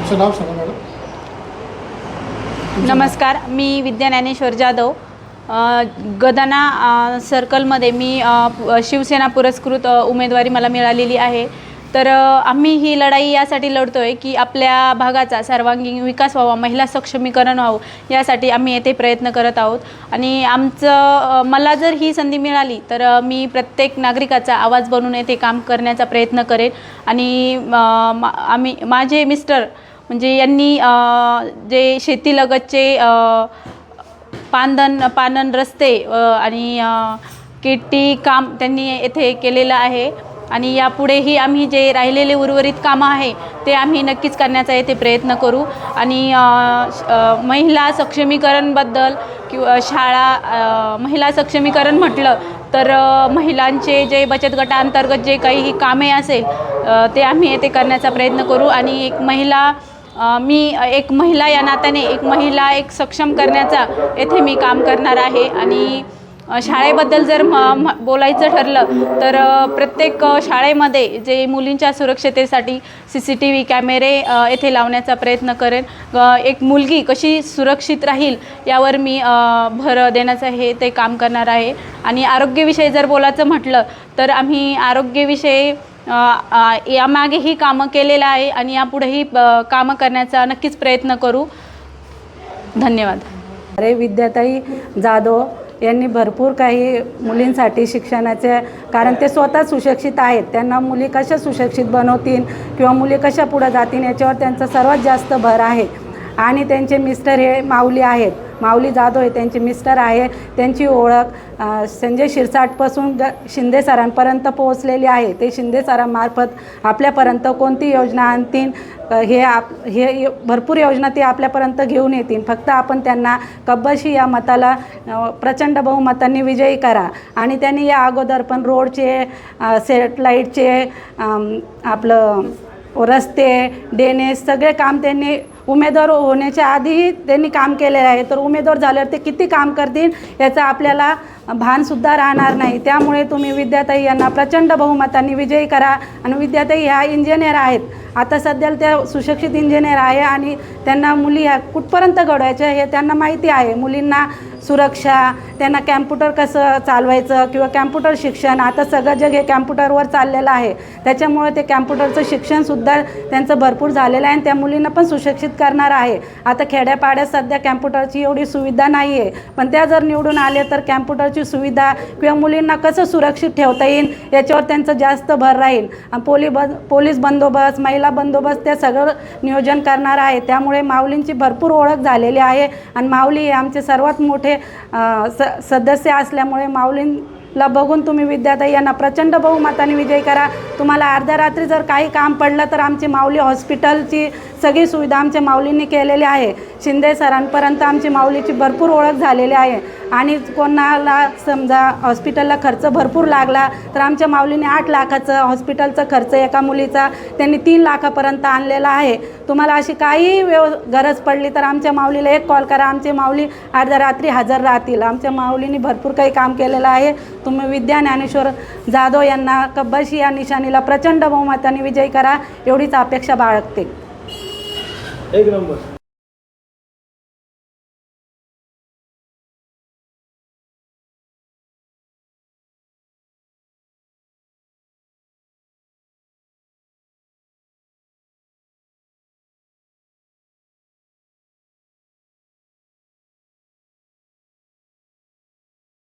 तुमचं नाव सांगा मॅडम. नमस्कार, मी विद्या ज्ञानेश्वर जाधव. गदाना सर्कलमध्ये मी शिवसेना पुरस्कृत उमेदवारी मला मिळालेली आहे. तर आम्ही ही लढाई यासाठी लढतो आहे की आपल्या भागाचा सर्वांगीण विकास व्हावा, महिला सक्षमीकरण व्हावं, यासाठी आम्ही येथे प्रयत्न करत आहोत. आणि मला जर ही संधी मिळाली तर मी प्रत्येक नागरिकाचा आवाज बनून येथे काम करण्याचा प्रयत्न करेन. आणि माझे मिस्टर म्हणजे यांनी जे शेतीलगतचे पानन रस्ते आणि किटी काम त्यांनी येथे केलेलं आहे. आणि यापुढेही आम्ही जे राहिलेले उर्वरित कामं आहे ते आम्ही नक्कीच करण्याचा येथे प्रयत्न करू. आणि महिला सक्षमीकरणबद्दल किंवा महिला सक्षमीकरण म्हटलं तर महिलांचे जे बचत गटांतर्गत जे काही कामे असेल ते आम्ही येथे करण्याचा प्रयत्न करू. आणि मी एक महिला या नात्याने एक सक्षम करण्याचा येथे मी काम करणार आहे. आणि शाळेबद्दल जर बोलायचं ठरलं तर प्रत्येक शाळेमध्ये जे मुलींच्या सुरक्षतेसाठी CCTV कॅमेरे येथे लावण्याचा प्रयत्न करेन. एक मुलगी कशी सुरक्षित राहील यावर मी भर देण्याचं ते काम करणार आहे. आणि आरोग्यविषयी जर बोलायचं म्हटलं तर आम्ही आरोग्यविषयी यामागेही कामं केलेलं आहे आणि यापुढेही कामं करण्याचा नक्कीच प्रयत्न करू. धन्यवाद. विद्याताई जाधव यांनी भरपूर काही मुलींसाठी शिक्षणाचे, कारण ते स्वतः सुशिक्षित आहेत, त्यांना मुली कशा सुशिक्षित बनवतील किंवा मुली कशा पुढे जातील याच्यावर त्यांचा सर्वात जास्त भर आहे. आणि त्यांचे मिस्टर हे माऊली आहेत, माऊली जाधव हे त्यांचे मिस्टर आहे. त्यांची ओळख संजय शिरसाटपासून शिंदे सरांपर्यंत पोहोचलेली आहे. ते शिंदे सरांमार्फत आपल्यापर्यंत कोणती योजना आणतील हे भरपूर योजना ते आपल्यापर्यंत घेऊन येतील. फक्त आपण त्यांना कब्बशी या मताला प्रचंड बहुमतांनी विजयी करा. आणि त्यांनी या अगोदर पण रोडचे, सेटलाईटचे, आपलं रस्ते, ड्रेनेज सगळे काम त्यांनी उमेदवार होण्याच्या आधीही त्यांनी काम केलेलं आहे. तर उमेदवार झाल्यावर ते किती काम करतील याचं आपल्याला भानसुद्धा राहणार नाही. त्यामुळे तुम्ही विद्याताई यांना प्रचंड बहुमतांनी विजयी करा. आणि विद्याताई ह्या इंजिनियर आहेत, आता सध्याला त्या सुशिक्षित इंजिनियर आहे आणि त्यांना मुली ह्या कुठपर्यंत घडवायच्या हे त्यांना माहिती आहे. मुलींना सुरक्षा, त्यांना कॅम्प्युटर कसं चालवायचं किंवा कॅम्प्युटर शिक्षण, आता सगळं जग हे कॅम्प्युटरवर चाललेलं आहे. त्याच्यामुळे ते कॅम्प्युटरचं शिक्षणसुद्धा त्यांचं भरपूर झालेलं आहे आणि त्या मुलींना पण सुशिक्षित करणार आहे. आता खेड्यापाड्यात सध्या कॅम्प्युटरची एवढी सुविधा नाही आहे, पण त्या जर निवडून आले तर कॅम्प्युटरची सुविधा किंवा मुलींना कसं सुरक्षित ठेवता येईल याच्यावर त्यांचं जास्त भर राहील. पोलीस बंदोबस्त, महिला बंदोबस्त ते सगळं नियोजन करणार आहे. त्यामुळे माऊलींची भरपूर ओळख झालेली आहे. आणि माऊली हे आमचे सर्वात मोठे सदस्य असल्यामुळे माऊलींना बघून तुम्ही विद्याताई यांना प्रचंड बहुमताने विजयी करा. तुम्हाला अर्ध्या रात्री जर काही काम पडलं तर आमची माऊली हॉस्पिटलची सगळी सुविधा आमच्या माऊलींनी केलेली आहे. शिंदे सरांपर्यंत आमची माऊलीची भरपूर ओळख झालेली आहे. आणि कोणाला समजा हॉस्पिटलला खर्च भरपूर लागला तर आमच्या माऊलीने 8 लाखाचं हॉस्पिटलचा खर्च एका मुलीचा त्यांनी 3 लाखापर्यंत आणलेला आहे. तुम्हाला अशी काही गरज पडली तर आमच्या माऊलीला एक कॉल करा, आमचे माऊली अर्ध्या रात्री हजर राहतील. आमच्या माऊलींनी भरपूर काही काम केलेलं आहे. तुम्ही विद्या ज्ञानेश्वर जाधव यांना कब्बशी या निशाणीला प्रचंड बहुमताने विजयी करा एवढीच अपेक्षा बाळगते. एक नंबर.